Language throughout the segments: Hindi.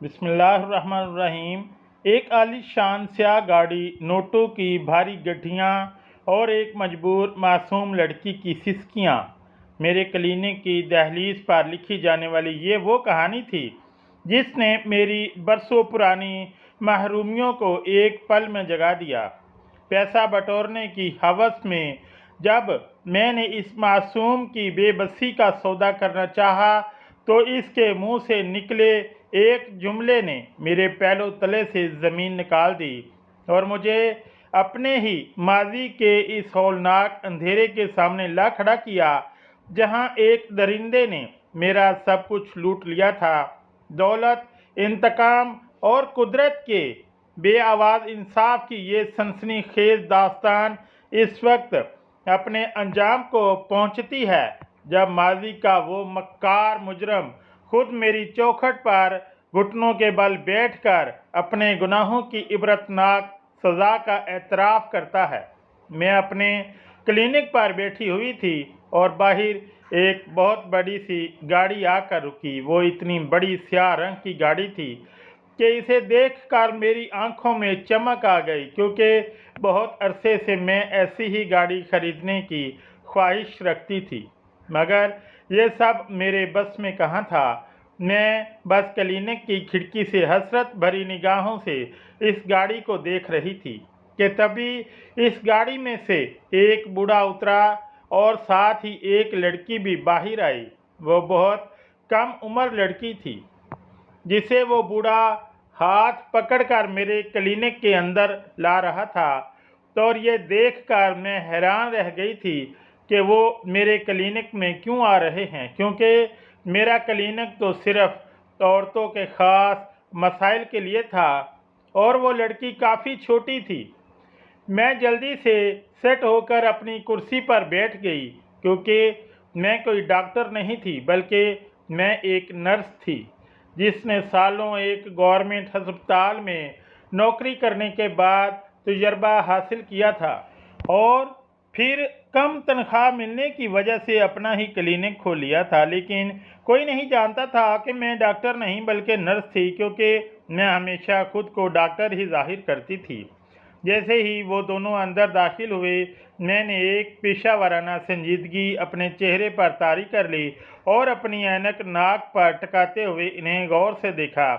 बिस्मिल्लाहिर्रहमानिर्रहीम। एक आलीशान स्याह गाड़ी, नोटों की भारी गड्ढियाँ और एक मजबूर मासूम लड़की की सिसकियाँ। मेरे क्लिनिक की दहलीज पर लिखी जाने वाली ये वो कहानी थी जिसने मेरी बरसों पुरानी महरूमियों को एक पल में जगा दिया। पैसा बटोरने की हवस में जब मैंने इस मासूम की बेबसी का सौदा करना चाहा, तो इसके मुंह से निकले एक जुमले ने मेरे पैरों तले से ज़मीन निकाल दी और मुझे अपने ही माजी के इस हौलनाक अंधेरे के सामने ला खड़ा किया, जहां एक दरिंदे ने मेरा सब कुछ लूट लिया था। दौलत, इंतकाम और कुदरत के बेआवाज़ इंसाफ की ये सनसनीखेज दास्तान इस वक्त अपने अंजाम को पहुंचती है जब माजी का वो मक्कार मुजरम खुद मेरी चौखट पर घुटनों के बल बैठकर अपने गुनाहों की इबरतनाक सज़ा का एतराफ़ करता है। मैं अपने क्लिनिक पर बैठी हुई थी और बाहर एक बहुत बड़ी सी गाड़ी आकर रुकी। वो इतनी बड़ी स्याह रंग की गाड़ी थी कि इसे देखकर मेरी आंखों में चमक आ गई, क्योंकि बहुत अरसे से मैं ऐसी ही गाड़ी खरीदने की ख्वाहिश रखती थी, मगर यह सब मेरे बस में कहाँ था। मैं बस क्लिनिक की खिड़की से हसरत भरी निगाहों से इस गाड़ी को देख रही थी कि तभी इस गाड़ी में से एक बूढ़ा उतरा और साथ ही एक लड़की भी बाहर आई। वो बहुत कम उम्र लड़की थी जिसे वो बूढ़ा हाथ पकड़कर मेरे क्लिनिक के अंदर ला रहा था। तो और ये देखकर मैं हैरान रह गई थी कि वो मेरे क्लिनिक में क्यों आ रहे हैं, क्योंकि मेरा क्लिनिक तो सिर्फ औरतों के ख़ास मसाइल के लिए था और वो लड़की काफ़ी छोटी थी। मैं जल्दी से सेट होकर अपनी कुर्सी पर बैठ गई, क्योंकि मैं कोई डॉक्टर नहीं थी बल्कि मैं एक नर्स थी जिसने सालों एक गवर्नमेंट अस्पताल में नौकरी करने के बाद तजुर्बा हासिल किया था और फिर कम तनख्वाह मिलने की वजह से अपना ही क्लिनिक खोल लिया था। लेकिन कोई नहीं जानता था कि मैं डॉक्टर नहीं बल्कि नर्स थी, क्योंकि मैं हमेशा खुद को डॉक्टर ही जाहिर करती थी। जैसे ही वो दोनों अंदर दाखिल हुए, मैंने एक पेशा वाराना संजीदगी अपने चेहरे पर तारी कर ली और अपनी ऐनक नाक पर टिकाते हुए इन्हें गौर से देखा।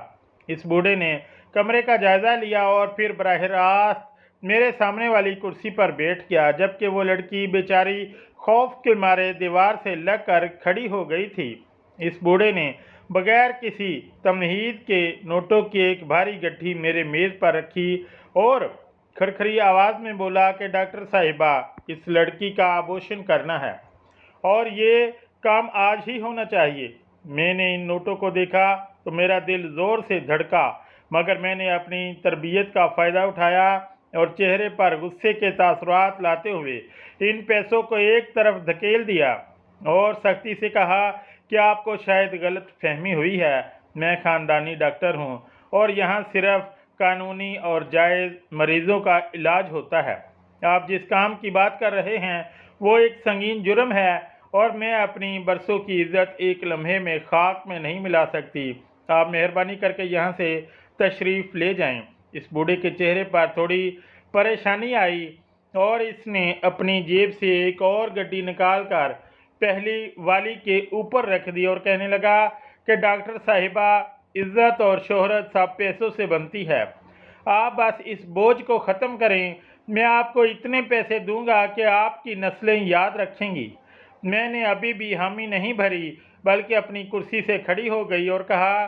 इस बूढ़े ने कमरे का जायज़ा लिया और फिर बराह रास्त मेरे सामने वाली कुर्सी पर बैठ गया, जबकि वो लड़की बेचारी खौफ के मारे दीवार से लग कर खड़ी हो गई थी। इस बूढ़े ने बगैर किसी तमहीद के नोटों की एक भारी गड्ढी मेरे मेज़ पर रखी और खरखरी आवाज़ में बोला कि डॉक्टर साहिबा, इस लड़की का आबोशन करना है और ये काम आज ही होना चाहिए। मैंने इन नोटों को देखा तो मेरा दिल ज़ोर से धड़का, मगर मैंने अपनी तरबियत का फ़ायदा उठाया और चेहरे पर गुस्से के तासुरात लाते हुए इन पैसों को एक तरफ धकेल दिया और सख्ती से कहा कि आपको शायद गलत फहमी हुई है। मैं ख़ानदानी डॉक्टर हूँ और यहाँ सिर्फ कानूनी और जायज़ मरीज़ों का इलाज होता है। आप जिस काम की बात कर रहे हैं वो एक संगीन जुर्म है और मैं अपनी बरसों की इज्जत एक लम्हे में खाक में नहीं मिला सकती। आप मेहरबानी करके यहाँ से तशरीफ़ ले जाएं। इस बूढ़े के चेहरे पर थोड़ी परेशानी आई और इसने अपनी जेब से एक और गड्डी निकाल कर पहली वाली के ऊपर रख दी और कहने लगा कि डॉक्टर साहिबा, इज्जत और शोहरत सब पैसों से बनती है। आप बस इस बोझ को ख़त्म करें। मैं आपको इतने पैसे दूंगा कि आपकी नस्लें याद रखेंगी। मैंने अभी भी हामी नहीं भरी बल्कि अपनी कुर्सी से खड़ी हो गई और कहा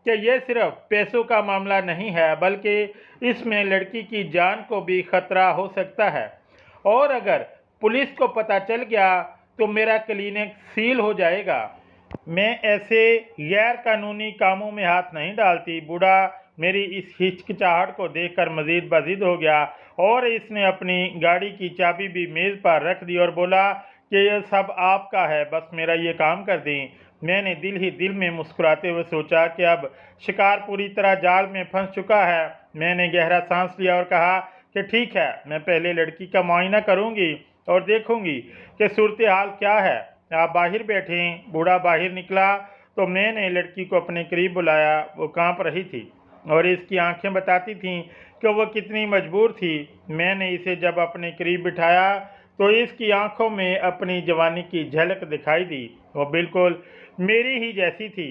कि यह सिर्फ पैसों का मामला नहीं है, बल्कि इसमें लड़की की जान को भी खतरा हो सकता है और अगर पुलिस को पता चल गया तो मेरा क्लिनिक सील हो जाएगा। मैं ऐसे गैर कानूनी कामों में हाथ नहीं डालती। बूढ़ा मेरी इस हिचकिचाहट को देखकर मजीद बजीद हो गया और इसने अपनी गाड़ी की चाबी भी मेज़ पर रख दी और बोला कि यह सब आपका है, बस मेरा ये काम कर दें। मैंने दिल ही दिल में मुस्कुराते हुए सोचा कि अब शिकार पूरी तरह जाल में फंस चुका है। मैंने गहरा सांस लिया और कहा कि ठीक है, मैं पहले लड़की का मुआयना करूंगी और देखूंगी कि सूरत हाल क्या है। आप बाहर बैठें। बूढ़ा बाहर निकला तो मैंने लड़की को अपने करीब बुलाया। वो कांप रही थी और इसकी आंखें बताती थीं कि वो कितनी मजबूर थी। मैंने इसे जब अपने करीब बिठाया तो इसकी आंखों में अपनी जवानी की झलक दिखाई दी। वो बिल्कुल मेरी ही जैसी थी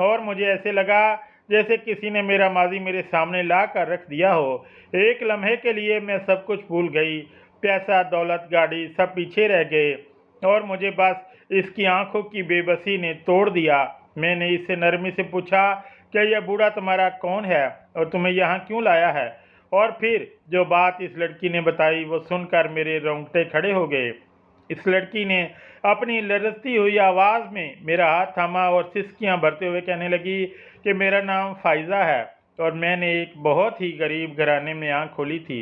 और मुझे ऐसे लगा जैसे किसी ने मेरा माजी मेरे सामने ला कर रख दिया हो। एक लम्हे के लिए मैं सब कुछ भूल गई। पैसा, दौलत, गाड़ी सब पीछे रह गए और मुझे बस इसकी आंखों की बेबसी ने तोड़ दिया। मैंने इससे नरमी से पूछा, क्या यह बूढ़ा तुम्हारा कौन है और तुम्हें यहाँ क्यों लाया है? और फिर जो बात इस लड़की ने बताई वो सुनकर मेरे रोंगटे खड़े हो गए। इस लड़की ने अपनी लरजती हुई आवाज़ में मेरा हाथ थामा और सिसकियां भरते हुए कहने लगी कि मेरा नाम फ़ाइज़ा है और मैंने एक बहुत ही गरीब घराने में आँख खोली थी।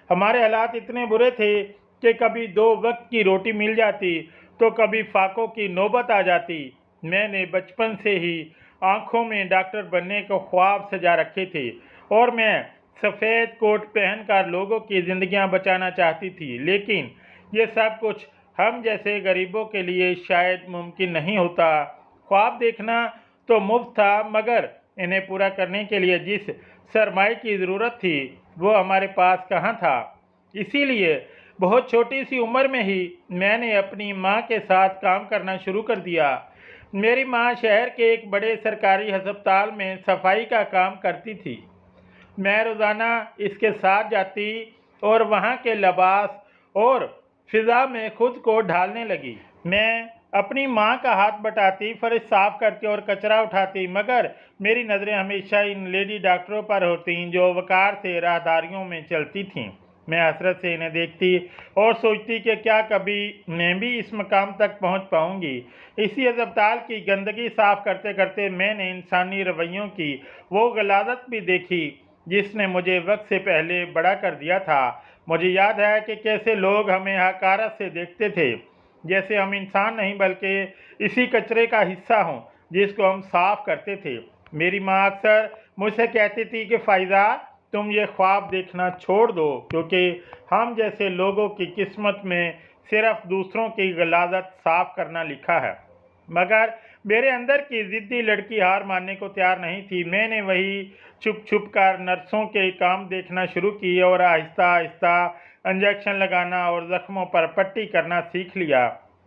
हमारे हालात इतने बुरे थे कि कभी 2 वक्त की रोटी मिल जाती तो कभी फाकों की नौबत आ जाती। मैंने बचपन से ही आँखों में डॉक्टर बनने को ख्वाब सजा रखे थे और मैं सफ़ेद कोट पहनकर लोगों की ज़िंदगियां बचाना चाहती थी, लेकिन ये सब कुछ हम जैसे गरीबों के लिए शायद मुमकिन नहीं होता। ख्वाब देखना तो मुफ्त था, मगर इन्हें पूरा करने के लिए जिस सरमाए की ज़रूरत थी वो हमारे पास कहाँ था। इसीलिए बहुत छोटी सी उम्र में ही मैंने अपनी माँ के साथ काम करना शुरू कर दिया। मेरी माँ शहर के एक बड़े सरकारी अस्पताल में सफाई का काम करती थी। मैं रोज़ाना इसके साथ जाती और वहाँ के लिबास और फिज़ा में खुद को ढालने लगी। मैं अपनी माँ का हाथ बटाती, फर्श साफ करती और कचरा उठाती, मगर मेरी नज़रें हमेशा इन लेडी डॉक्टरों पर होती जो वक़ार से राहदारियों में चलती थीं। मैं हसरत से इन्हें देखती और सोचती कि क्या कभी मैं भी इस मकाम तक पहुँच पाऊँगी। इसी अस्पताल की गंदगी साफ करते करते मैंने इंसानी रवैयों की वो गलादत भी देखी जिसने मुझे वक्त से पहले बड़ा कर दिया था। मुझे याद है कि कैसे लोग हमें हकारत से देखते थे, जैसे हम इंसान नहीं बल्कि इसी कचरे का हिस्सा हों जिसको हम साफ करते थे। मेरी माँ अक्सर मुझसे कहती थी कि फ़ाइज़ा, तुम ये ख्वाब देखना छोड़ दो, क्योंकि हम जैसे लोगों की किस्मत में सिर्फ दूसरों की गलादत साफ करना लिखा है। मगर मेरे अंदर की ज़िद्दी लड़की हार मानने को तैयार नहीं थी। मैंने वही छुप छुप कर नर्सों के काम देखना शुरू की और आहिस्ता आहिस्ता इंजेक्शन लगाना और ज़ख्मों पर पट्टी करना सीख लिया।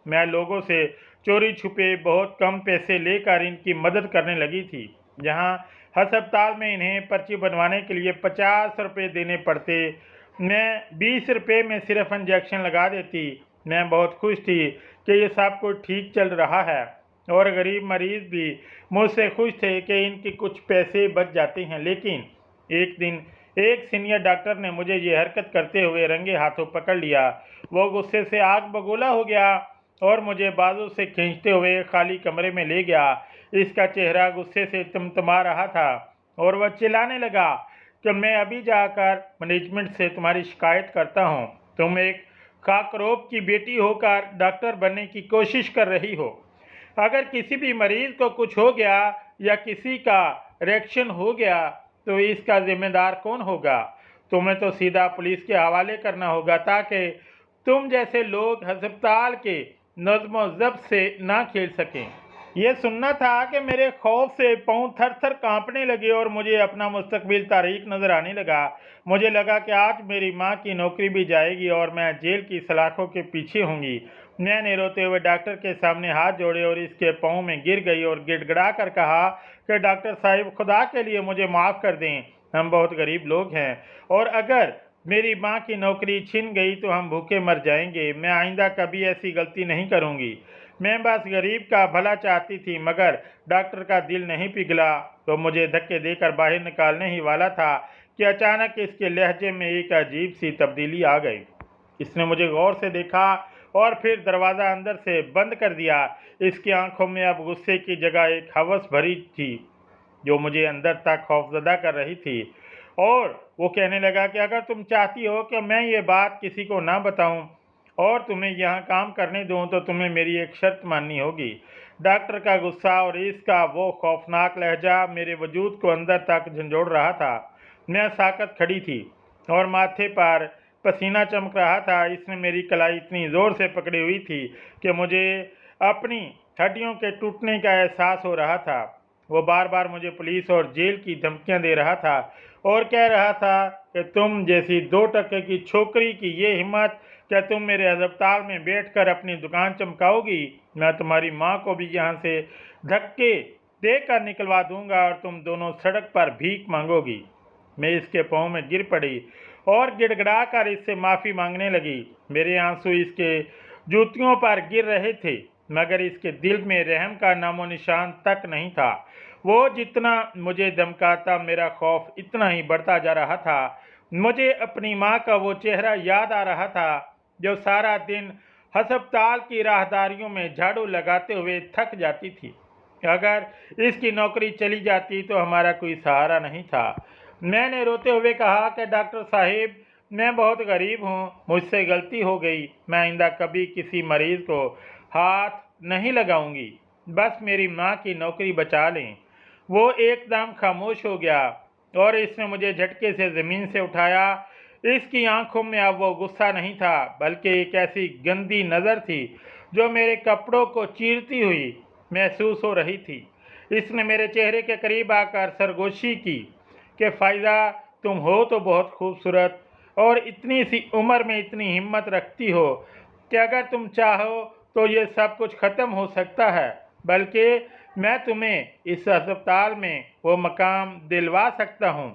मैं लोगों से चोरी छुपे बहुत कम पैसे लेकर इनकी मदद करने लगी थी। जहाँ अस्पताल में इन्हें पर्ची बनवाने के लिए 50 रुपये देने पड़ते, मैं 20 रुपये में सिर्फ इंजेक्शन लगा देती। मैं बहुत खुश थी कि ये सब कुछ ठीक चल रहा है और गरीब मरीज़ भी मुझसे खुश थे कि इनके कुछ पैसे बच जाते हैं। लेकिन एक दिन एक सीनियर डॉक्टर ने मुझे ये हरकत करते हुए रंगे हाथों पकड़ लिया। वो गुस्से से आग बगोला हो गया और मुझे बाजू से खींचते हुए खाली कमरे में ले गया। इसका चेहरा गुस्से से तमतमा रहा था और वह चिल्लाने लगा कि मैं अभी जाकर मैनेजमेंट से तुम्हारी शिकायत करता हूँ। तुम एक खाकरोब की बेटी होकर डॉक्टर बनने की कोशिश कर रही हो। अगर किसी भी मरीज को कुछ हो गया या किसी का रिएक्शन हो गया तो इसका जिम्मेदार कौन होगा? तुम्हें तो सीधा पुलिस के हवाले करना होगा ताकि तुम जैसे लोग अस्पताल के नज़्म ज़ब्त से ना खेल सकें। यह सुनना था कि मेरे खौफ से पाँव थर थर कांपने लगे और मुझे अपना मुस्तकबिल तारीक नज़र आने लगा। मुझे लगा कि आज मेरी माँ की नौकरी भी जाएगी और मैं जेल की सलाखों के पीछे होंगी। मैंने रोते हुए डॉक्टर के सामने हाथ जोड़े और इसके पाँव में गिर गई और गिड़गिड़ा कर कहा कि डॉक्टर साहिब, खुदा के लिए मुझे माफ़ कर दें। हम बहुत गरीब लोग हैं और अगर मेरी माँ की नौकरी छिन गई तो हम भूखे मर जाएंगे। मैं आइंदा कभी ऐसी गलती नहीं करूँगी। मैं बस गरीब का भला चाहती थी, मगर डॉक्टर का दिल नहीं पिघला तो मुझे धक्के देकर बाहर निकालने ही वाला था कि अचानक इसके लहजे में एक अजीब सी तब्दीली आ गई। इसने मुझे गौर से देखा और फिर दरवाज़ा अंदर से बंद कर दिया। इसकी आंखों में अब गुस्से की जगह एक हवस भरी थी जो मुझे अंदर तक खौफजदा कर रही थी। और वो कहने लगा कि अगर तुम चाहती हो कि मैं ये बात किसी को ना बताऊं और तुम्हें यहाँ काम करने दूं तो तुम्हें मेरी एक शर्त माननी होगी। डॉक्टर का गुस्सा और इसका वो खौफनाक लहजा मेरे वजूद को अंदर तक झंझोड़ रहा था। मैं साकत खड़ी थी और माथे पर पसीना चमक रहा था। इसने मेरी कलाई इतनी ज़ोर से पकड़ी हुई थी कि मुझे अपनी हड्डियों के टूटने का एहसास हो रहा था। वो बार बार मुझे पुलिस और जेल की धमकियां दे रहा था और कह रहा था कि तुम जैसी 2 टके की छोकरी की ये हिम्मत, क्या तुम मेरे अस्पताल में बैठकर अपनी दुकान चमकाओगी? मैं तुम्हारी माँ को भी यहाँ से धक्के देकर निकलवा दूंगा और तुम दोनों सड़क पर भीख मांगोगी। मैं इसके पाँव में गिर पड़ी और गिड़गिड़ाकर इससे माफ़ी मांगने लगी। मेरे आंसू इसके जूतियों पर गिर रहे थे, मगर इसके दिल में रहम का नामो निशान तक नहीं था। वो जितना मुझे धमकाता, मेरा खौफ इतना ही बढ़ता जा रहा था। मुझे अपनी माँ का वो चेहरा याद आ रहा था जो सारा दिन अस्पताल की राहदारियों में झाड़ू लगाते हुए थक जाती थी। अगर इसकी नौकरी चली जाती तो हमारा कोई सहारा नहीं था। मैंने रोते हुए कहा कि डॉक्टर साहिब, मैं बहुत गरीब हूँ, मुझसे गलती हो गई। मैं आइंदा कभी किसी मरीज को हाथ नहीं लगाऊंगी, बस मेरी माँ की नौकरी बचा लें। वो एकदम खामोश हो गया और इसने मुझे झटके से ज़मीन से उठाया। इसकी आंखों में अब वो गुस्सा नहीं था, बल्कि एक ऐसी गंदी नज़र थी जो मेरे कपड़ों को चीरती हुई महसूस हो रही थी। इसने मेरे चेहरे के करीब आकर सरगोशी की कि फ़ायदा, तुम हो तो बहुत खूबसूरत और इतनी सी उम्र में इतनी हिम्मत रखती हो कि अगर तुम चाहो तो ये सब कुछ ख़त्म हो सकता है, बल्कि मैं तुम्हें इस अस्पताल में वो मकाम दिलवा सकता हूँ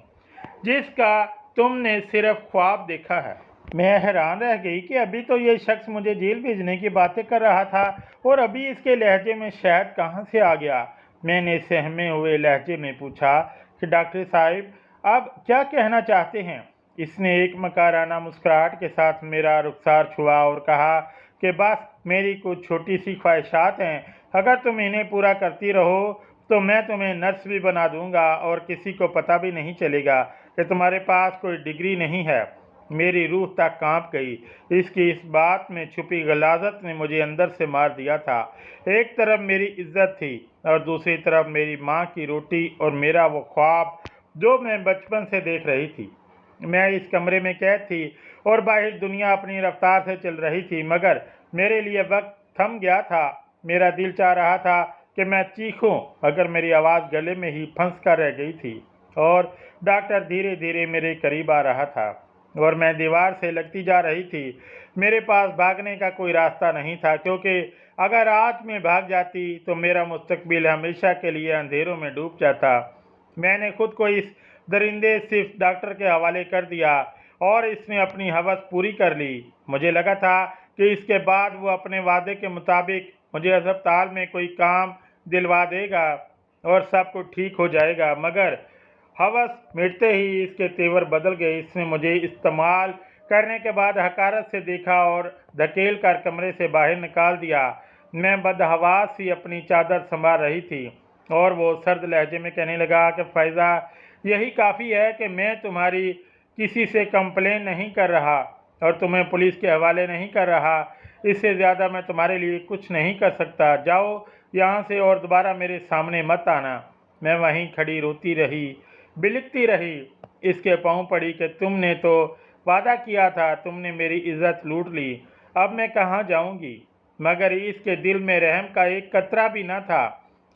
जिसका तुमने सिर्फ ख्वाब देखा है। मैं हैरान रह गई कि अभी तो ये शख्स मुझे जेल भेजने की बातें कर रहा था और अभी इसके लहजे में शहद कहाँ से आ गया। मैंने सहमे हुए लहजे में पूछा कि डॉक्टर साहिब, अब क्या कहना चाहते हैं? इसने एक मकाराना मुस्कुराहट के साथ मेरा रुखसार छुआ और कहा कि बस मेरी कुछ छोटी सी ख्वाहिशात हैं, अगर तुम इन्हें पूरा करती रहो तो मैं तुम्हें नर्स भी बना दूंगा और किसी को पता भी नहीं चलेगा कि तुम्हारे पास कोई डिग्री नहीं है। मेरी रूह तक कांप गई। इसकी इस बात में छुपी गलाजत ने मुझे अंदर से मार दिया था। एक तरफ मेरी इज्जत थी और दूसरी तरफ मेरी माँ की रोटी और मेरा वो ख्वाब जो मैं बचपन से देख रही थी। मैं इस कमरे में कैद थी और बाहर दुनिया अपनी रफ्तार से चल रही थी, मगर मेरे लिए वक्त थम गया था। मेरा दिल चाह रहा था कि मैं चीखूं, मगर मेरी आवाज़ गले में ही फंस कर रह गई थी। और डॉक्टर धीरे धीरे मेरे करीब आ रहा था और मैं दीवार से लगती जा रही थी। मेरे पास भागने का कोई रास्ता नहीं था, क्योंकि अगर आज मैं भाग जाती तो मेरा मुस्तकबिल हमेशा के लिए अंधेरों में डूब जाता। मैंने खुद को इस दरिंदे सिर्फ डॉक्टर के हवाले कर दिया और इसने अपनी हवस पूरी कर ली। मुझे लगा था कि इसके बाद वो अपने वादे के मुताबिक मुझे अस्पताल में कोई काम दिलवा देगा और सब कुछ ठीक हो जाएगा, मगर हवस मिटते ही इसके तेवर बदल गए। इसने मुझे इस्तेमाल करने के बाद हकारत से देखा और धकेल कर कमरे से बाहर निकाल दिया। मैं बदहवास ही अपनी चादर संभाल रही थी और वो सर्द लहजे में कहने लगा कि फ़ायज़ा, यही काफ़ी है कि मैं तुम्हारी किसी से कंप्लेन नहीं कर रहा और तुम्हें पुलिस के हवाले नहीं कर रहा। इससे ज़्यादा मैं तुम्हारे लिए कुछ नहीं कर सकता। जाओ यहाँ से और दोबारा मेरे सामने मत आना। मैं वहीं खड़ी रोती रही, बिलखती रही। इसके पाँव पड़ी कि तुमने तो वादा किया था, तुमने मेरी इज्जत लूट ली, अब मैं कहाँ जाऊँगी? मगर इसके दिल में रहम का एक कतरा भी न था।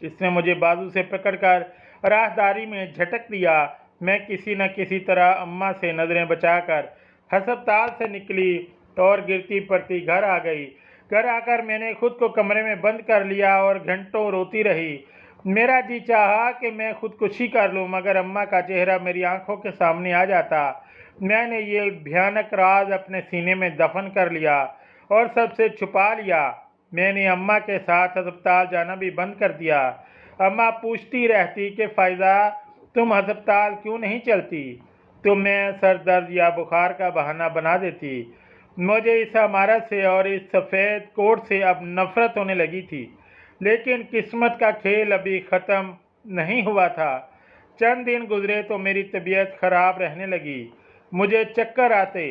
इसने मुझे बाजू से पकड़कर राहदारी में झटक दिया। मैं किसी न किसी तरह अम्मा से नज़रें बचाकर अस्पताल से निकली और गिरती पड़ती घर आ गई। घर आकर मैंने खुद को कमरे में बंद कर लिया और घंटों रोती रही। मेरा जी चाहा कि मैं खुदकुशी कर लूं, मगर अम्मा का चेहरा मेरी आंखों के सामने आ जाता। मैंने ये भयानक राज अपने सीने में दफन कर लिया और सबसे छुपा लिया। मैंने अम्मा के साथ अस्पताल जाना भी बंद कर दिया। अम्मा पूछती रहती कि फ़ायज़ा, तुम अस्पताल क्यों नहीं चलती? तो मैं सर दर्द या बुखार का बहाना बना देती। मुझे इस इमारत से और इस सफ़ेद कोट से अब नफ़रत होने लगी थी। लेकिन किस्मत का खेल अभी ख़त्म नहीं हुआ था। चंद दिन गुजरे तो मेरी तबीयत खराब रहने लगी। मुझे चक्कर आते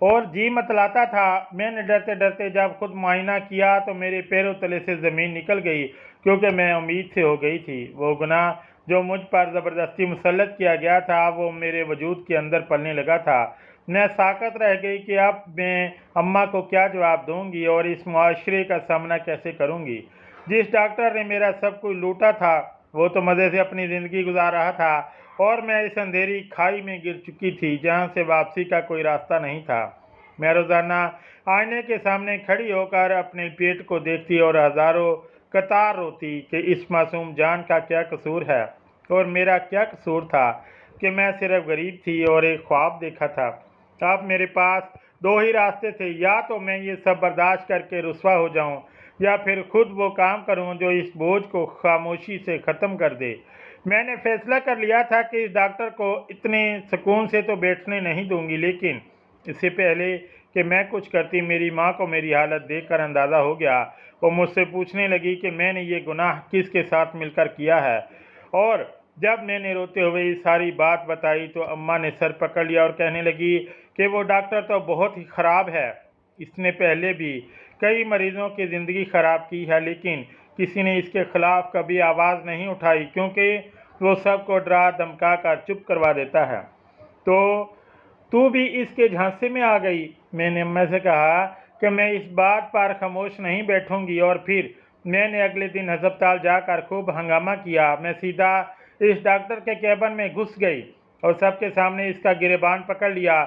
और जी मतलाता था। मैंने डरते डरते जब खुद मुआयना किया तो मेरे पैरों तले से ज़मीन निकल गई, क्योंकि मैं उम्मीद से हो गई थी। वो गुनाह जो मुझ पर ज़बरदस्ती मुसल्लत किया गया था वो मेरे वजूद के अंदर पलने लगा था। मैं साकत रह गई कि अब मैं अम्मा को क्या जवाब दूंगी और इस मुआशरे का सामना कैसे करूंगी। जिस डॉक्टर ने मेरा सब कुछ लूटा था वो तो मज़े से अपनी ज़िंदगी गुजार रहा था और मैं इस अंधेरी खाई में गिर चुकी थी जहाँ से वापसी का कोई रास्ता नहीं था। मैं रोज़ाना आईने के सामने खड़ी होकर अपने पेट को देखती और हज़ारों कतार रोती कि इस मासूम जान का क्या कसूर है और मेरा क्या कसूर था कि मैं सिर्फ गरीब थी और एक ख्वाब देखा था। अब मेरे पास दो ही रास्ते थे, या तो मैं ये सब बर्दाश्त करके रुस्वा हो जाऊं या फिर खुद वो काम करूं जो इस बोझ को खामोशी से ख़त्म कर दे। मैंने फैसला कर लिया था कि इस डॉक्टर को इतने सुकून से तो बैठने नहीं दूंगी, लेकिन इससे पहले कि मैं कुछ करती मेरी माँ को मेरी हालत देखकर अंदाज़ा हो गया। वो मुझसे पूछने लगी कि मैंने ये गुनाह किसके साथ मिलकर किया है। और जब मैंने रोते हुए ये सारी बात बताई तो अम्मा ने सर पकड़ लिया और कहने लगी कि वो डॉक्टर तो बहुत ही ख़राब है। इसने पहले भी कई मरीज़ों की ज़िंदगी ख़राब की है, लेकिन किसी ने इसके ख़िलाफ़ कभी आवाज़ नहीं उठाई क्योंकि वो सबको डरा धमका कर चुप करवा देता है। तो तू भी इसके झांसे में आ गई। मैंने अम्मा से कहा कि मैं इस बात पर खामोश नहीं बैठूंगी और फिर मैंने अगले दिन अस्पताल जाकर खूब हंगामा किया। मैं सीधा इस डॉक्टर के कैबिन में घुस गई और सबके सामने इसका गिरेबान पकड़ लिया।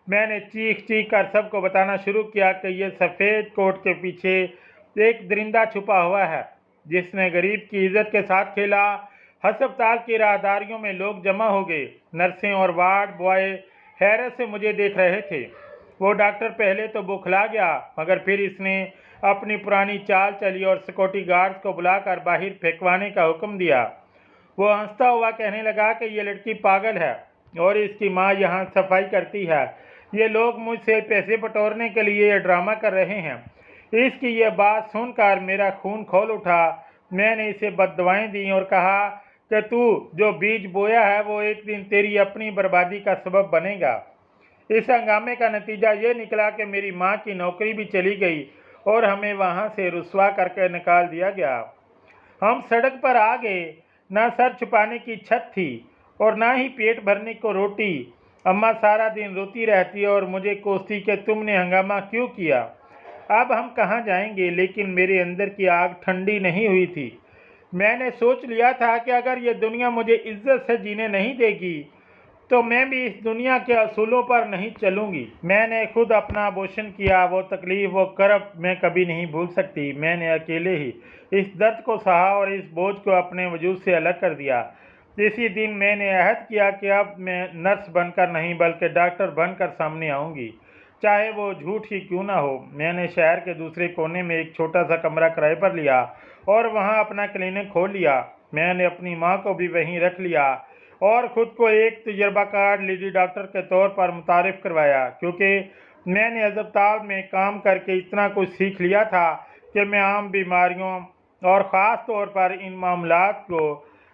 मैंने चीख चीख कर सबको बताना शुरू किया कि ये सफ़ेद कोट के पीछे एक दरिंदा छुपा हुआ है जिसने गरीब की इज्जत के साथ खेला। अस्पताल की राहदारियों में लोग जमा हो गए। नर्सें और वार्ड बॉय हैरत से मुझे देख रहे थे। वो डॉक्टर पहले तो बौखला गया, मगर फिर इसने अपनी पुरानी चाल चली और सिक्योरिटी गार्ड्स को बुलाकर बाहर फेंकवाने का हुक्म दिया। वो हंसता हुआ कहने लगा कि ये लड़की पागल है और इसकी माँ यहाँ सफाई करती है। ये लोग मुझसे पैसे बटोरने के लिए ये ड्रामा कर रहे हैं। इसकी ये बात सुनकर मेरा खून खौल उठा। मैंने इसे बद्दुआएं दी और कहा कि तू जो बीज बोया है वो एक दिन तेरी अपनी बर्बादी का सबब बनेगा। इस हंगामे का नतीजा ये निकला कि मेरी माँ की नौकरी भी चली गई और हमें वहाँ से रुस्वा करके निकाल दिया गया। हम सड़क पर आ गए। न सर छुपाने की छत थी और ना ही पेट भरने को रोटी। अम्मा सारा दिन रोती रहती और मुझे कोसती कि तुमने हंगामा क्यों किया। अब हम कहाँ जाएंगे, लेकिन मेरे अंदर की आग ठंडी नहीं हुई थी। मैंने सोच लिया था कि अगर ये दुनिया मुझे इज्जत से जीने नहीं देगी तो मैं भी इस दुनिया के असूलों पर नहीं चलूँगी। मैंने खुद अपना अबॉर्शन किया। वो तकलीफ़, वो कर्ब मैं कभी नहीं भूल सकती। मैंने अकेले ही इस दर्द को सहा और इस बोझ को अपने वजूद से अलग कर दिया। इसी दिन मैंने अहद किया कि अब मैं नर्स बनकर नहीं बल्कि डॉक्टर बनकर सामने आऊँगी, चाहे वो झूठ ही क्यों ना हो। मैंने शहर के दूसरे कोने में एक छोटा सा कमरा किराए पर लिया और वहाँ अपना क्लिनिक खोल लिया। मैंने अपनी माँ को भी वहीं रख लिया और ख़ुद को एक तजर्बाकार लेडी डॉक्टर के तौर पर मुतारिफ़ करवाया, क्योंकि मैंने अस्पताल में काम करके इतना कुछ सीख लिया था कि मैं आम बीमारियों और ख़ास तौर पर इन मामलात को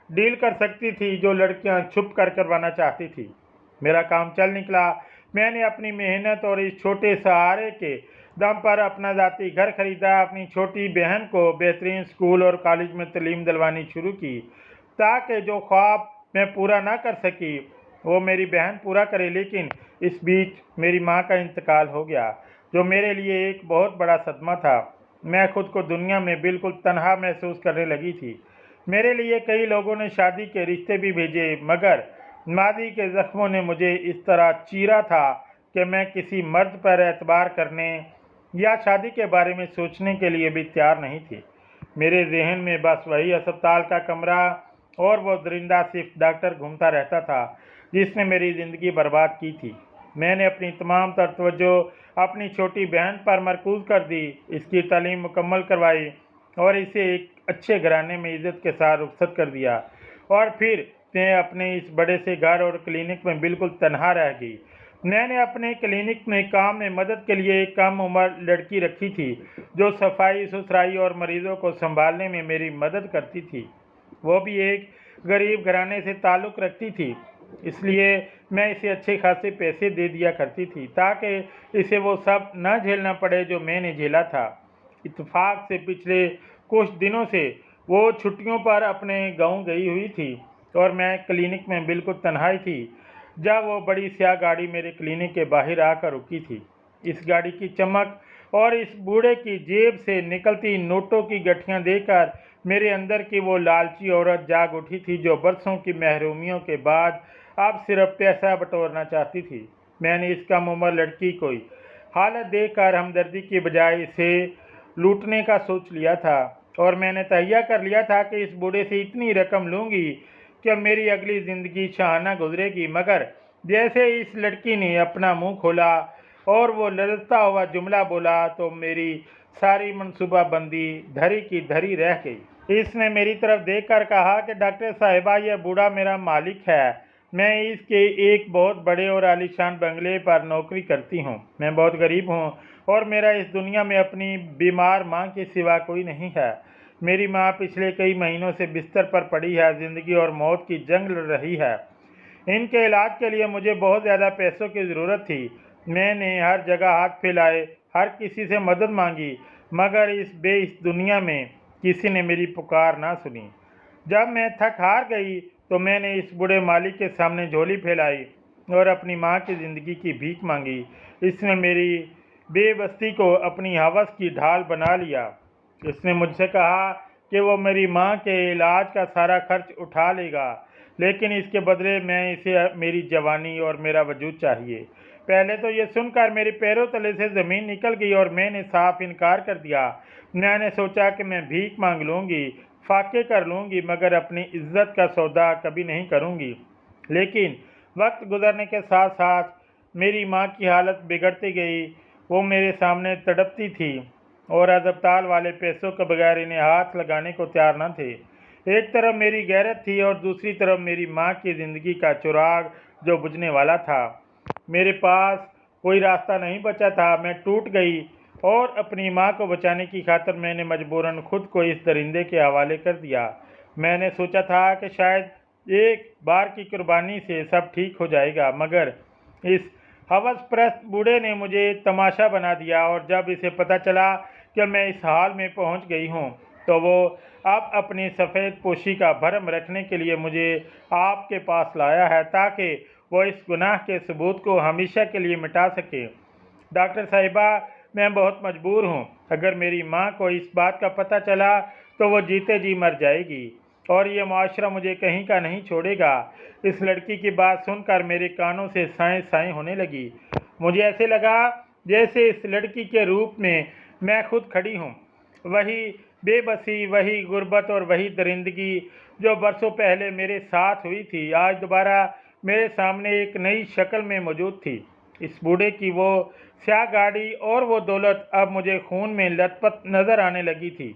डील कर सकती थी जो लड़कियां छुप कर करवाना चाहती थी। मेरा काम चल निकला। मैंने अपनी मेहनत और इस छोटे सहारे के दम पर अपना ज़ाती घर खरीदा। अपनी छोटी बहन को बेहतरीन स्कूल और कॉलेज में तालीम दिलवानी शुरू की ताकि जो ख्वाब मैं पूरा ना कर सकी वो मेरी बहन पूरा करे। लेकिन इस बीच मेरी माँ का इंतकाल हो गया, जो मेरे लिए एक बहुत बड़ा सदमा था। मैं खुद को दुनिया में बिल्कुल तन्हा महसूस करने लगी थी। मेरे लिए कई लोगों ने शादी के रिश्ते भी भेजे, मगर मादी के ज़ख्मों ने मुझे इस तरह चीरा था कि मैं किसी मर्द पर एतबार करने या शादी के बारे में सोचने के लिए भी तैयार नहीं थी। मेरे जहन में बस वही अस्पताल का कमरा और वो दरिंदा सिर्फ डॉक्टर घूमता रहता था जिसने मेरी ज़िंदगी बर्बाद की थी। मैंने अपनी तमाम तर तवज्जो अपनी छोटी बहन पर मरकूज़ कर दी, इसकी तालीम मुकम्मल करवाई और इसे एक अच्छे घराने में इज़्ज़त के साथ रुखसत कर दिया। और फिर मैं अपने इस बड़े से घर और क्लिनिक में बिल्कुल तन्हा रह गई। मैंने अपने क्लिनिक में काम में मदद के लिए एक कम उम्र लड़की रखी थी जो सफाई सुथराई और मरीज़ों को संभालने में मेरी मदद करती थी। वो भी एक गरीब घराने से ताल्लुक़ रखती थी, इसलिए मैं इसे अच्छे खासे पैसे दे दिया करती थी ताकि इसे वो सब न झेलना पड़े जो मैंने झेला था। इत्तेफाक से पिछले कुछ दिनों से वो छुट्टियों पर अपने गांव गई हुई थी और मैं क्लिनिक में बिल्कुल तन्हाई थी जब वो बड़ी स्याह गाड़ी मेरे क्लिनिक के बाहर आकर रुकी थी। इस गाड़ी की चमक और इस बूढ़े की जेब से निकलती नोटों की गठियां देखकर मेरे अंदर की वो लालची औरत जाग उठी थी जो बरसों की महरूमियों के बाद अब सिर्फ पैसा बटोरना चाहती थी। मैंने इस कम उम्र लड़की को हालत देखकर हमदर्दी की बजाय इसे लूटने का सोच लिया था और मैंने तहैया कर लिया था कि इस बूढ़े से इतनी रकम लूँगी कि अब मेरी अगली ज़िंदगी शाहाना गुजरेगी। मगर जैसे इस लड़की ने अपना मुंह खोला और वो ललचता हुआ जुमला बोला तो मेरी सारी मनसूबाबंदी धरी की धरी रह गई। इसने मेरी तरफ देखकर कहा कि डॉक्टर साहिबा, यह बूढ़ा मेरा मालिक है। मैं इसके एक बहुत बड़े और आलीशान बंगले पर नौकरी करती हूँ। मैं बहुत गरीब हूँ और मेरा इस दुनिया में अपनी बीमार माँ के सिवा कोई नहीं है। मेरी माँ पिछले कई महीनों से बिस्तर पर पड़ी है, ज़िंदगी और मौत की जंग लड़ रही है। इनके इलाज के लिए मुझे बहुत ज़्यादा पैसों की ज़रूरत थी। मैंने हर जगह हाथ फैलाए, हर किसी से मदद मांगी, मगर इस दुनिया में किसी ने मेरी पुकार ना सुनी। जब मैं थक हार गई तो मैंने इस बूढ़े मालिक के सामने झोली फैलाई और अपनी माँ की ज़िंदगी की भीख मांगी। इसने मेरी बेबसी को अपनी हवस की ढाल बना लिया। इसने मुझसे कहा कि वो मेरी माँ के इलाज का सारा खर्च उठा लेगा, लेकिन इसके बदले मैं इसे मेरी जवानी और मेरा वजूद चाहिए। पहले तो ये सुनकर मेरे पैरों तले से ज़मीन निकल गई और मैंने साफ इनकार कर दिया। मैंने सोचा कि मैं भीख मांग लूँगी, फाके कर लूँगी, मगर अपनी इज्जत का सौदा कभी नहीं करूँगी। लेकिन वक्त गुजरने के साथ साथ मेरी माँ की हालत बिगड़ती गई। वो मेरे सामने तड़पती थी और अस्पताल वाले पैसों के बगैर इन्हें हाथ लगाने को तैयार न थे। एक तरफ मेरी गैरत थी और दूसरी तरफ मेरी माँ की ज़िंदगी का चिराग जो बुझने वाला था। मेरे पास कोई रास्ता नहीं बचा था। मैं टूट गई और अपनी माँ को बचाने की खातिर मैंने मजबूरन खुद को इस दरिंदे के हवाले कर दिया। मैंने सोचा था कि शायद एक बार की कुर्बानी से सब ठीक हो जाएगा, मगर इस हवसप्रस्त बूढ़े ने मुझे तमाशा बना दिया और जब इसे पता चला कि मैं इस हाल में पहुंच गई हूं, तो वो अब अपनी सफ़ेद पोशी का भरम रखने के लिए मुझे आपके पास लाया है ताकि वो इस गुनाह के सबूत को हमेशा के लिए मिटा सके। डॉक्टर साहिबा, मैं बहुत मजबूर हूँ। अगर मेरी माँ को इस बात का पता चला तो वो जीते जी मर जाएगी और ये मुआशरा मुझे कहीं का नहीं छोड़ेगा। इस लड़की की बात सुनकर मेरे कानों से साएं साएं होने लगी। मुझे ऐसे लगा जैसे इस लड़की के रूप में मैं खुद खड़ी हूँ। वही बेबसी, वही गुर्बत और वही दरिंदगी जो बरसों पहले मेरे साथ हुई थी, आज दोबारा मेरे सामने एक नई शक्ल में मौजूद थी। इस बूढ़े की वो स्याह गाड़ी और वो दौलत अब मुझे खून में लथपथ नजर आने लगी थी।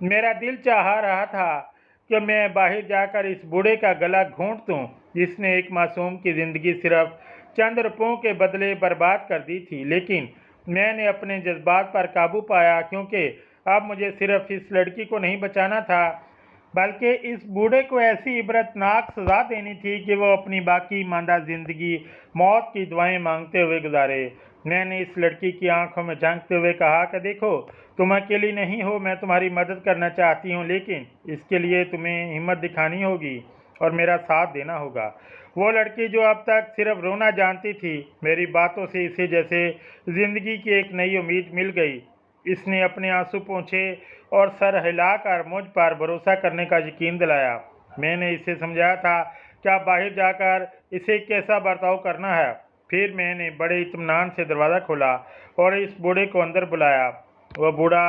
मेरा दिल चाह रहा था कि मैं बाहर जाकर इस बूढ़े का गला घोंट दूं, जिसने एक मासूम की ज़िंदगी सिर्फ चंद रुपयों के बदले बर्बाद कर दी थी। लेकिन मैंने अपने जज्बात पर काबू पाया, क्योंकि अब मुझे सिर्फ इस लड़की को नहीं बचाना था, बल्कि इस बूढ़े को ऐसी इबरतनाक सज़ा देनी थी कि वो अपनी बाकी मांदा ज़िंदगी मौत की दुआएं मांगते हुए गुजारे। मैंने इस लड़की की आंखों में झांकते हुए कहा कि देखो, तुम अकेली नहीं हो, मैं तुम्हारी मदद करना चाहती हूँ, लेकिन इसके लिए तुम्हें हिम्मत दिखानी होगी और मेरा साथ देना होगा। वो लड़की जो अब तक सिर्फ रोना जानती थी, मेरी बातों से इसे जैसे ज़िंदगी की एक नई उम्मीद मिल गई। इसने अपने आंसू पोंछे और सर हिलाकर मुझ पर भरोसा करने का यकीन दिलाया। मैंने इसे समझाया था कि आप बाहर जाकर इसे कैसा बर्ताव करना है। फिर मैंने बड़े इत्मीनान से दरवाज़ा खोला और इस बूढ़े को अंदर बुलाया। वह बूढ़ा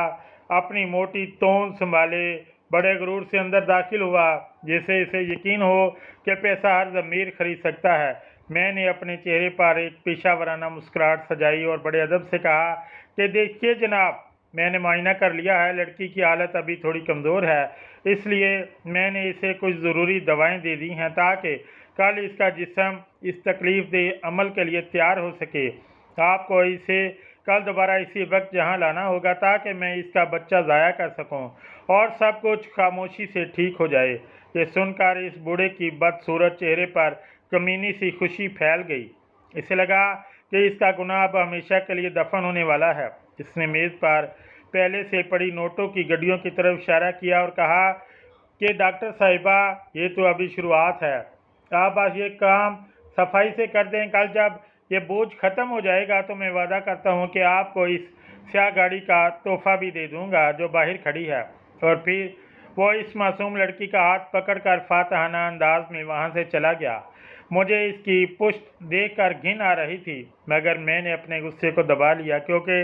अपनी मोटी तोंद संभाले बड़े गुरूर से अंदर दाखिल हुआ, जैसे इसे यकीन हो कि पैसा हर ज़मीर खरीद सकता है। मैंने अपने चेहरे पर एक पेशावराना मुस्कुराहट सजाई और बड़े अदब से कहा कि देखिए जनाब, मैंने मुआयना कर लिया है, लड़की की हालत अभी थोड़ी कमज़ोर है, इसलिए मैंने इसे कुछ ज़रूरी दवाएं दे दी हैं ताकि कल इसका जिस्म इस तकलीफ दे अमल के लिए तैयार हो सके। आपको इसे कल दोबारा इसी वक्त यहाँ लाना होगा ताकि मैं इसका बच्चा ज़ाया कर सकूँ और सब कुछ खामोशी से ठीक हो जाए। ये सुनकर इस बूढ़े की बदसूरत चेहरे पर कमीनी सी खुशी फैल गई। इसे लगा कि इसका गुनाह अब हमेशा के लिए दफन होने वाला है। इसने मेज़ पर पहले से पड़ी नोटों की गड्डियों की तरफ इशारा किया और कहा कि डॉक्टर साहिबा, ये तो अभी शुरुआत है, आप बस ये काम सफाई से कर दें। कल जब ये बोझ ख़त्म हो जाएगा तो मैं वादा करता हूँ कि आपको इस स्याह गाड़ी का तोहफा भी दे दूंगा जो बाहर खड़ी है। और फिर वो इस मासूम लड़की का हाथ पकड़कर फातहाना अंदाज में वहां से चला गया। मुझे इसकी पुश्त देखकर घिन आ रही थी, मगर मैंने अपने गुस्से को दबा लिया क्योंकि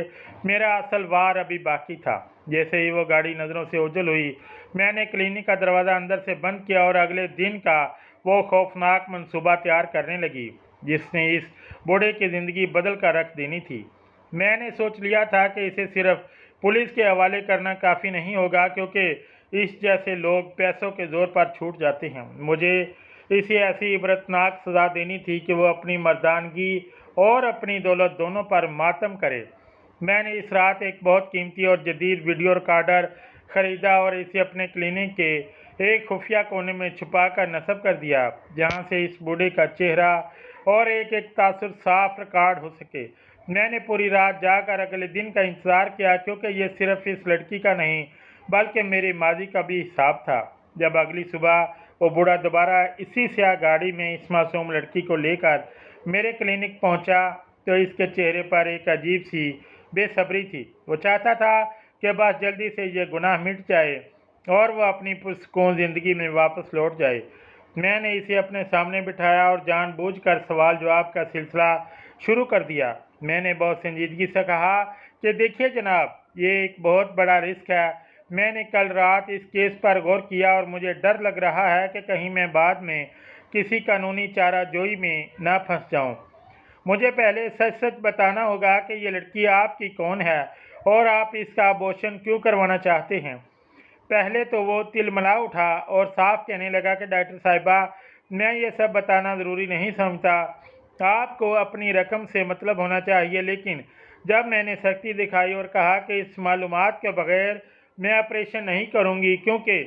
मेरा असल वार अभी बाकी था। जैसे ही वो गाड़ी नज़रों से ओझल हुई, मैंने क्लिनिक का दरवाज़ा अंदर से बंद किया और अगले दिन का वो खौफनाक मंसूबा तैयार करने लगी जिसने इस बूढ़े की ज़िंदगी बदल कर रख देनी थी। मैंने सोच लिया था कि इसे सिर्फ पुलिस के हवाले करना काफ़ी नहीं होगा, क्योंकि इस जैसे लोग पैसों के ज़ोर पर छूट जाते हैं। मुझे इसे ऐसी इबरतनाक सज़ा देनी थी कि वो अपनी मर्दानगी और अपनी दौलत दोनों पर मातम करे। मैंने इस रात एक बहुत कीमती और जदीद वीडियो रिकॉर्डर ख़रीदा और इसे अपने क्लिनिक के एक खुफिया कोने में छुपा कर नस्ब कर दिया, जहाँ से इस बूढ़े का चेहरा और एक एक तासुर साफ रिकॉर्ड हो सके। मैंने पूरी रात जाकर अगले दिन का इंतज़ार किया, क्योंकि ये सिर्फ इस लड़की का नहीं बल्कि मेरे माजी का भी हिसाब था। जब अगली सुबह वो बूढ़ा दोबारा इसी स्याह गाड़ी में इस मासूम लड़की को लेकर मेरे क्लिनिक पहुंचा, तो इसके चेहरे पर एक अजीब सी बेसब्री थी। वो चाहता था कि बस जल्दी से ये गुनाह मिट जाए और वह अपनी पुरसकून ज़िंदगी में वापस लौट जाए। मैंने इसे अपने सामने बिठाया और जानबूझकर सवाल जवाब का सिलसिला शुरू कर दिया। मैंने बहुत संजीदगी से कहा कि देखिए जनाब, ये एक बहुत बड़ा रिस्क है। मैंने कल रात इस केस पर गौर किया और मुझे डर लग रहा है कि कहीं मैं बाद में किसी कानूनी चाराजोई में ना फंस जाऊं। मुझे पहले सच सच बताना होगा कि ये लड़की आपकी कौन है और आप इसका अबॉर्शन क्यों करवाना चाहते हैं। पहले तो वो तिलमिला उठा और साफ कहने लगा कि डॉक्टर साहिबा, मैं ये सब बताना ज़रूरी नहीं समझता, आपको अपनी रकम से मतलब होना चाहिए। लेकिन जब मैंने सख्ती दिखाई और कहा कि इस मालूमात के बगैर मैं ऑपरेशन नहीं करूंगी क्योंकि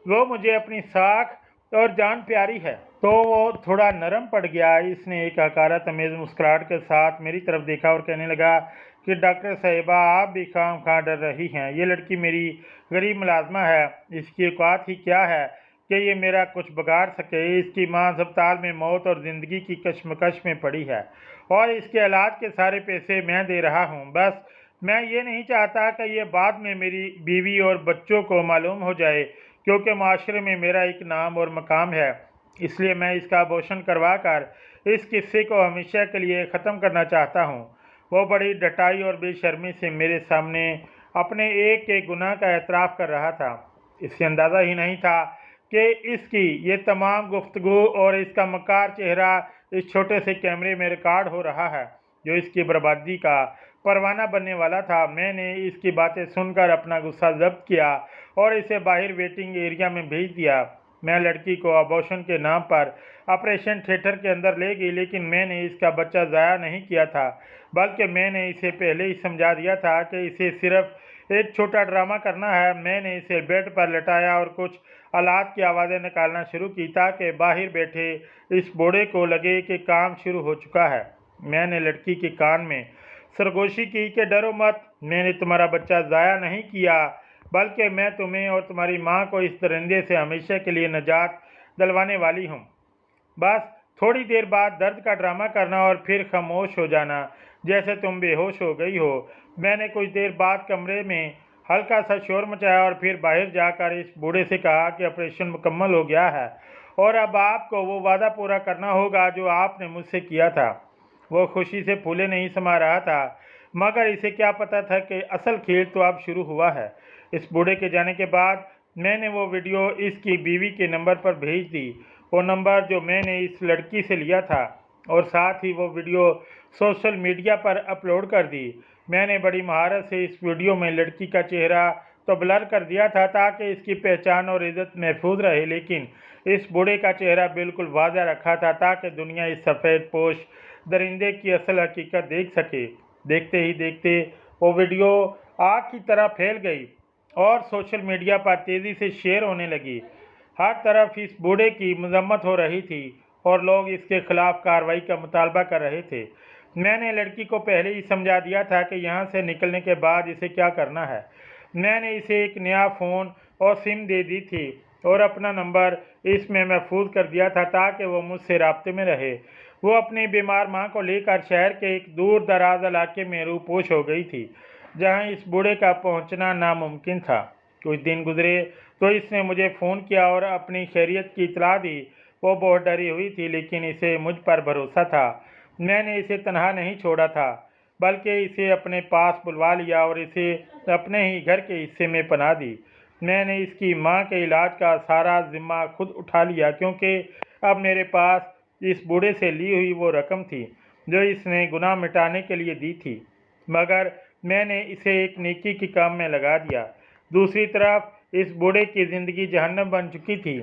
वो मुझे अपनी साख और जान प्यारी है, तो वो थोड़ा नरम पड़ गया। इसने एक हकारत अमेज़ मुस्कुराहट के साथ मेरी तरफ देखा और कहने लगा कि डॉक्टर साहिबा, आप भी खाम खा डर रही हैं। ये लड़की मेरी गरीब मुलाजमा है, इसकी औकात ही क्या है कि ये मेरा कुछ बिगाड़ सके। इसकी माँ अस्पताल में मौत और ज़िंदगी की कश्मकश में पड़ी है और इसके इलाज के सारे पैसे मैं दे रहा हूँ। बस मैं ये नहीं चाहता कि ये बाद में मेरी बीवी और बच्चों को मालूम हो जाए, क्योंकि माशरे में मेरा एक नाम और मकाम है। इसलिए मैं इसका अबॉर्शन करवा कर इस किस्से को हमेशा के लिए ख़त्म करना चाहता हूँ। वो बड़ी डटाई और बेशर्मी से मेरे सामने अपने एक एक गुनाह का एतराफ़ कर रहा था। इससे अंदाज़ा ही नहीं था कि इसकी ये तमाम गुफ्तगू और इसका मकार चेहरा इस छोटे से कैमरे में रिकॉर्ड हो रहा है, जो इसकी बर्बादी का परवाना बनने वाला था। मैंने इसकी बातें सुनकर अपना गुस्सा जब्त किया और इसे बाहर वेटिंग एरिया में भेज दिया। मैं लड़की को अबॉर्शन के नाम पर ऑपरेशन थिएटर के अंदर ले गई, लेकिन मैंने इसका बच्चा ज़ाया नहीं किया था, बल्कि मैंने इसे पहले ही समझा दिया था कि इसे सिर्फ एक छोटा ड्रामा करना है। मैंने इसे बेड पर लटाया और कुछ आलात की आवाज़ें निकालना शुरू की ताकि बाहर बैठे इस बूढ़े को लगे कि काम शुरू हो चुका है। मैंने लड़की के कान में सरगोशी की कि डरो मत, मैंने तुम्हारा बच्चा ज़ाया नहीं किया, बल्कि मैं तुम्हें और तुम्हारी माँ को इस दरिंदे से हमेशा के लिए निजात दिलवाने वाली हूँ। बस थोड़ी देर बाद दर्द का ड्रामा करना और फिर खामोश हो जाना जैसे तुम बेहोश हो गई हो। मैंने कुछ देर बाद कमरे में हल्का सा शोर मचाया और फिर बाहर जाकर इस बूढ़े से कहा कि ऑपरेशन मुकम्मल हो गया है और अब आपको वो वादा पूरा करना होगा जो आपने मुझसे किया था। वो खुशी से फूले नहीं समा रहा था, मगर इसे क्या पता था कि असल खेल तो अब शुरू हुआ है। इस बूढ़े के जाने के बाद मैंने वो वीडियो इसकी बीवी के नंबर पर भेज दी, वो नंबर जो मैंने इस लड़की से लिया था, और साथ ही वो वीडियो सोशल मीडिया पर अपलोड कर दी। मैंने बड़ी महारत से इस वीडियो में लड़की का चेहरा तो ब्लर कर दिया था ताकि इसकी पहचान और इज्जत महफूज रहे, लेकिन इस बूढ़े का चेहरा बिल्कुल वाज़ह रखा था ताकि दुनिया इस सफ़ेद पोश दरिंदे की असल हकीकत देख सके। देखते ही देखते वो वीडियो आग की तरह फैल गई और सोशल मीडिया पर तेज़ी से शेयर होने लगी। हर तरफ इस बूढ़े की मजम्मत हो रही थी और लोग इसके खिलाफ कार्रवाई का मुतालबा कर रहे थे। मैंने लड़की को पहले ही समझा दिया था कि यहाँ से निकलने के बाद इसे क्या करना है। मैंने इसे एक नया फ़ोन और सिम दे दी थी और अपना नंबर इसमें महफूज कर दिया था ताकि वो मुझसे राब्ते में रहे। वो अपनी बीमार माँ को लेकर शहर के एक दूर दराज इलाके में रूपोश हो गई थी, जहां इस बूढ़े का पहुंचना नामुमकिन था। कुछ दिन गुजरे तो इसने मुझे फ़ोन किया और अपनी खैरियत की इतला दी। वो बहुत डरी हुई थी, लेकिन इसे मुझ पर भरोसा था। मैंने इसे तनहा नहीं छोड़ा था, बल्कि इसे अपने पास बुलवा लिया और इसे अपने ही घर के हिस्से में पनाह दी। मैंने इसकी माँ के इलाज का सारा जिम्मा खुद उठा लिया, क्योंकि अब मेरे पास इस बूढ़े से ली हुई वो रकम थी जो इसने गुनाह मिटाने के लिए दी थी, मगर मैंने इसे एक नेकी के काम में लगा दिया। दूसरी तरफ इस बूढ़े की ज़िंदगी जहन्नम बन चुकी थी।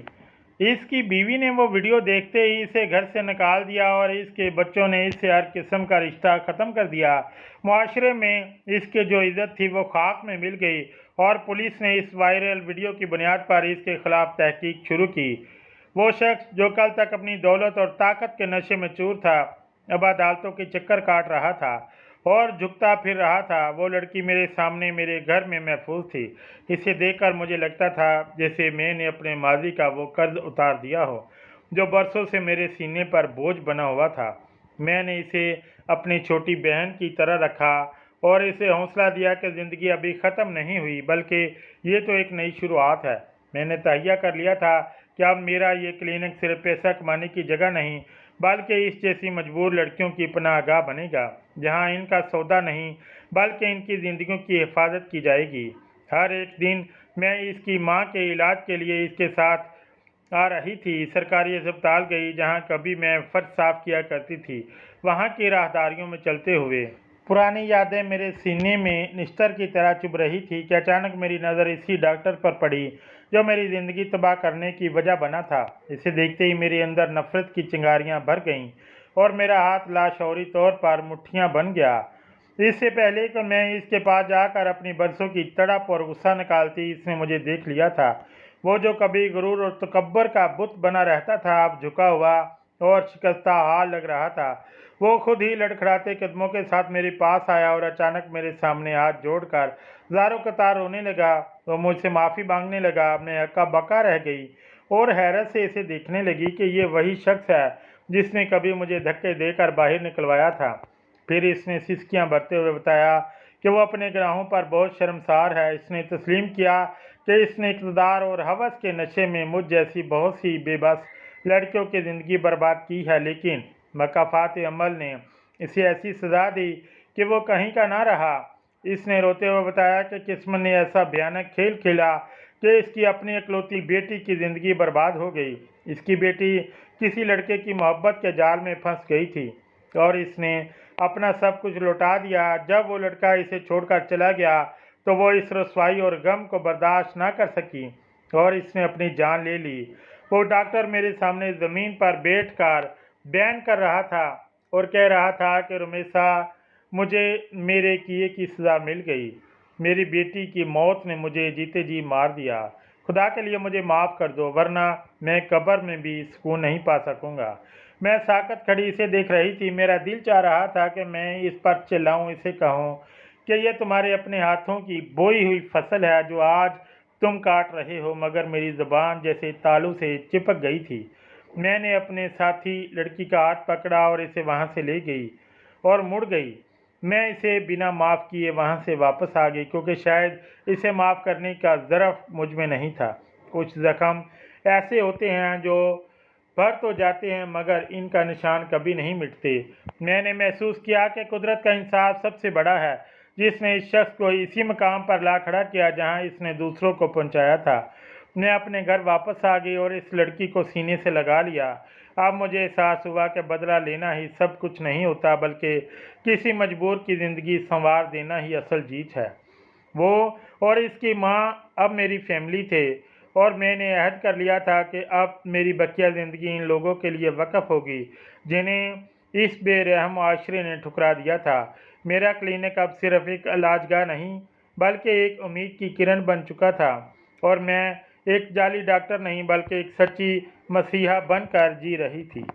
इसकी बीवी ने वो वीडियो देखते ही इसे घर से निकाल दिया और इसके बच्चों ने इससे हर किस्म का रिश्ता ख़त्म कर दिया। मुआशरे में इसके जो इज़्ज़त थी वो खाक में मिल गई और पुलिस ने इस वायरल वीडियो की बुनियाद पर इसके खिलाफ तहकीक शुरू की। वो शख्स जो कल तक अपनी दौलत और ताकत के नशे में चूर था, अब अदालतों के चक्कर काट रहा था और झुकता फिर रहा था। वो लड़की मेरे सामने मेरे घर में महफूज थी। इसे देखकर मुझे लगता था जैसे मैंने अपने माजी का वो कर्ज उतार दिया हो जो बरसों से मेरे सीने पर बोझ बना हुआ था। मैंने इसे अपनी छोटी बहन की तरह रखा और इसे हौसला दिया कि ज़िंदगी अभी ख़त्म नहीं हुई, बल्कि ये तो एक नई शुरुआत है। मैंने तहैया कर लिया था कि अब मेरा ये क्लिनिक सिर्फ पैसा कमाने की जगह नहीं, बल्कि इस जैसी मजबूर लड़कियों की पनाहगाह बनेगा, जहां इनका सौदा नहीं बल्कि इनकी ज़िंदगियों की हिफाजत की जाएगी। हर एक दिन मैं इसकी माँ के इलाज के लिए इसके साथ आ रही थी। सरकारी अस्पताल गई, जहाँ कभी मैं फर्श साफ किया करती थी, वहाँ की राहदारियों में चलते हुए पुरानी यादें मेरे सीने में निस्तर की तरह चुभ रही थी कि अचानक मेरी नज़र इसी डॉक्टर पर पड़ी जो मेरी ज़िंदगी तबाह करने की वजह बना था। इसे देखते ही मेरे अंदर नफरत की चिंगारियां भर गईं और मेरा हाथ लाशौरी तौर पर मुट्ठियां बन गया। इससे पहले कि मैं इसके पास जाकर अपनी बरसों की तड़प और गुस्सा निकालती, इसने मुझे देख लिया था। वो जो कभी गुरूर और तकब्बर का बुत बना रहता था, अब झुका हुआ और शिकस्ता हाल लग रहा था। वो खुद ही लड़खड़ाते कदमों के साथ मेरे पास आया और अचानक मेरे सामने हाथ जोड़कर ज़ारो कतार रोने लगा। तो मुझसे माफ़ी मांगने लगा। मैं हक्का बक्का रह गई और हैरत से इसे देखने लगी कि ये वही शख्स है जिसने कभी मुझे धक्के देकर बाहर निकलवाया था। फिर इसने सिसकियां भरते हुए बताया कि वो अपने गुनाहों पर बहुत शर्मसार है। इसने तस्लीम किया कि इसने इक़्तिदार और हवस के नशे में मुझ जैसी बहुत सी बेबस लड़कियों की ज़िंदगी बर्बाद की है, लेकिन मकाफ़ात अमल ने इसे ऐसी सज़ा दी कि वो कहीं का ना रहा। इसने रोते हुए बताया कि किस्मत ने ऐसा भयानक खेल खेला कि इसकी अपनी इकलौती बेटी की ज़िंदगी बर्बाद हो गई। इसकी बेटी किसी लड़के की मोहब्बत के जाल में फंस गई थी और इसने अपना सब कुछ लौटा दिया। जब वो लड़का इसे छोड़कर चला गया तो वो इस रसवाई और गम को बर्दाश्त ना कर सकी और इसने अपनी जान ले ली। वो डॉक्टर मेरे सामने ज़मीन पर बैठकर बयान कर रहा था और कह रहा था कि रमेशा, मुझे मेरे किए की सज़ा मिल गई। मेरी बेटी की मौत ने मुझे जीते जी मार दिया। खुदा के लिए मुझे माफ़ कर दो, वरना मैं कब्र में भी सुकून नहीं पा सकूँगा। मैं साकत खड़ी इसे देख रही थी। मेरा दिल चाह रहा था कि मैं इस पर चिल्लाऊँ, इसे कहूँ कि यह तुम्हारे अपने हाथों की बोई हुई फसल है जो आज तुम काट रहे हो, मगर मेरी ज़ुबान जैसे तालू से चिपक गई थी। मैंने अपने साथी लड़की का हाथ पकड़ा और इसे वहाँ से ले गई और मुड़ गई। मैं इसे बिना माफ़ किए वहाँ से वापस आ गई, क्योंकि शायद इसे माफ़ करने का ज़रफ़ मुझ में नहीं था। कुछ ज़ख्म ऐसे होते हैं जो भर तो जाते हैं, मगर इनका निशान कभी नहीं मिटते। मैंने महसूस किया कि कुदरत का इंसाफ सबसे बड़ा है, जिसने इस शख्स को इसी मकाम पर ला खड़ा किया जहाँ इसने दूसरों को पहुँचाया था। मैं अपने घर वापस आ गई और इस लड़की को सीने से लगा लिया। अब मुझे एहसास हुआ कि बदला लेना ही सब कुछ नहीं होता, बल्कि किसी मजबूर की ज़िंदगी संवार देना ही असल जीत है। वो और इसकी माँ अब मेरी फैमिली थे और मैंने अहद कर लिया था कि अब मेरी बकिया ज़िंदगी इन लोगों के लिए वक़्फ़ होगी जिन्हें इस बेरहम माशरे ने ठुकरा दिया था। मेरा क्लिनिक अब सिर्फ़ एक इलाजगाह नहीं, बल्कि एक उम्मीद की किरण बन चुका था और मैं एक जाली डॉक्टर नहीं, बल्कि एक सच्ची मसीहा बनकर जी रही थी।